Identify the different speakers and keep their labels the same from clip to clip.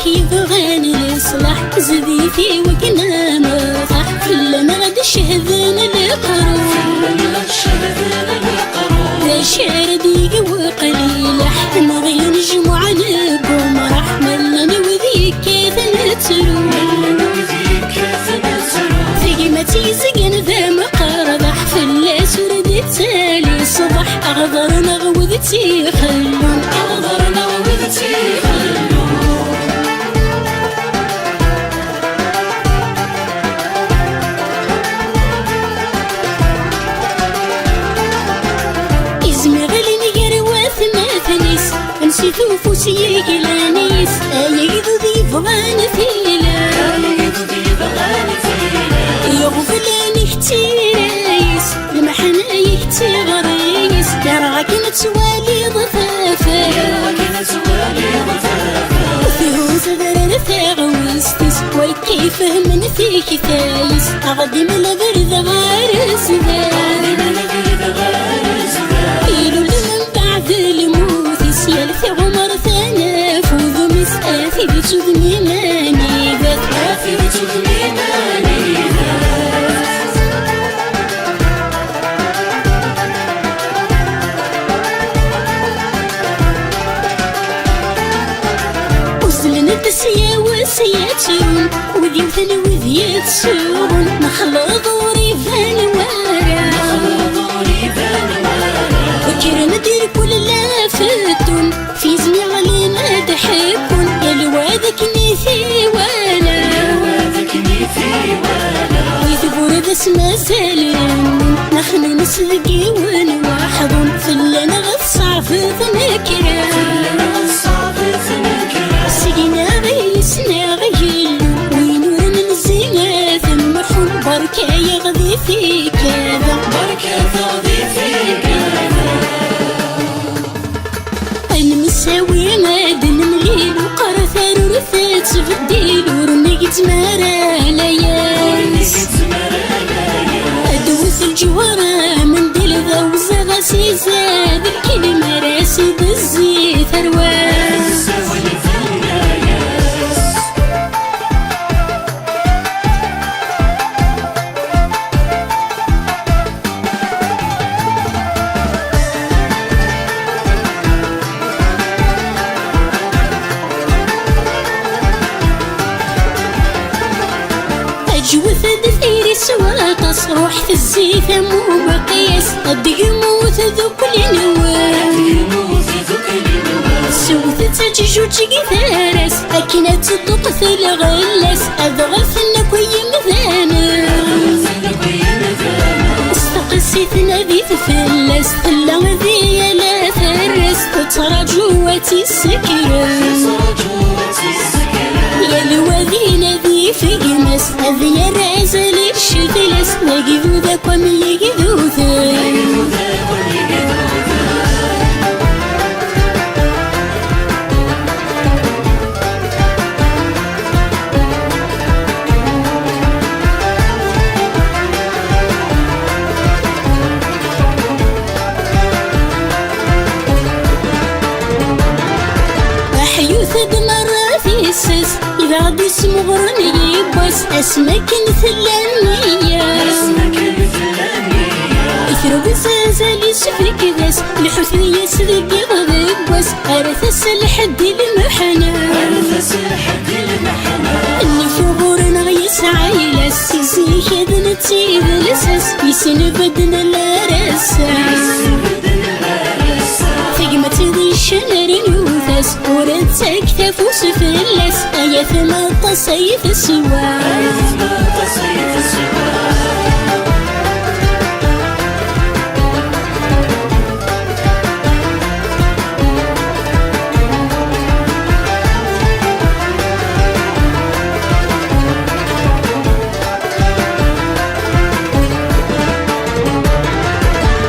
Speaker 1: يبغاني الإصلاح زدي في وقنا مطاح فلان غد شهدنا القرون ذا شعر ديق وقليل حن غير نجمع نبوم رحمة لنا وذيك كيف نترو ثقمتي زقن ذا مقرضح فلاس ورد التالي صبح أغضر نغوذتي خلون أغضر نغوذتي خلون نسيت وفوسي يقلانيس يقضو ذي بغان فيلا يغفلان اختيريس المحنا يختيغريس يرغى كنت سوالي ضفافا وفيه زغر ثاغوستيس ويكيفه من فيك ثايس أغدي من البرد غارس ذا إلو لمن بعد الموت يلثي عمر ثنا فوذ مسافي بتذني ماني ذات آفي بتذني ماني ذات وصلنا الدسيا وسياتون وذي وثن وذي تسوغون نخلى ضوري فان وارا وكرنا دير كل لافتون في زميع علينا تحبون يا لوادك نيثي وانا ويثبور ذا سما سالمون نحن نسلقي ونواحظون فلنا غصع في ذنكرا سقينا غيسنا غيلون وينور نزينا ثم حول بركة يغذي في كذا بركة تغذي في كذا نساوي مادن مليل وقرثار ورثات فديل ورميقت مرا لياس أدوث الجوارة من ديل ذا وزغاسي زاد الكلمة راسي بالزي ثرواس جوث دثيري سواقص روح في الزيثة مو بقيس أدق موت ذو كل نوال سوث تججو تجي ثارس أكنت تطقث الغلس أذغف النكوي مثانا استقسيت نبي تفلس إلا ذي لا ثرس تترى جواتي السكرس يا الوذين ذي في قمس هذي الرازل الشفلس نجذو ذاك ومن يجذو ذاك أحيوث دمر في السس إذا غدي اسمو غرني يبس أسمك مثلانية إثرو بزازالي سفرك ذاس الحثنية صدق يغضب بس أرثس لحد المحنة اللي في غورنا غيسعى يلس يزيخ يدنتي بلسس يسن بدنا لا رساس ثقمة ذي شنر نوثس ورد تكتفوس في اللس أيث ما تصيف السواس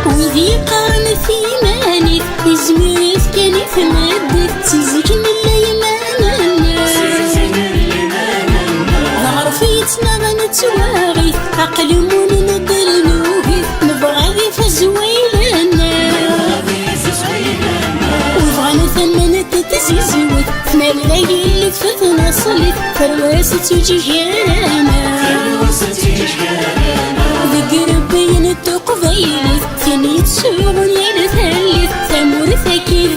Speaker 1: وذي قرن في مانث إزمير كان يتمدد تزكن تواغي عقل مون نضل نوهي نبغى ذي فزويلنا وبغى نثمن التتزيزوت ثمان ذاقي اللي تفثنا وصلت فرواسة جيانا ذقرب ينتو قبيلت ثاني تشوغن ينثلث ثمور ثكي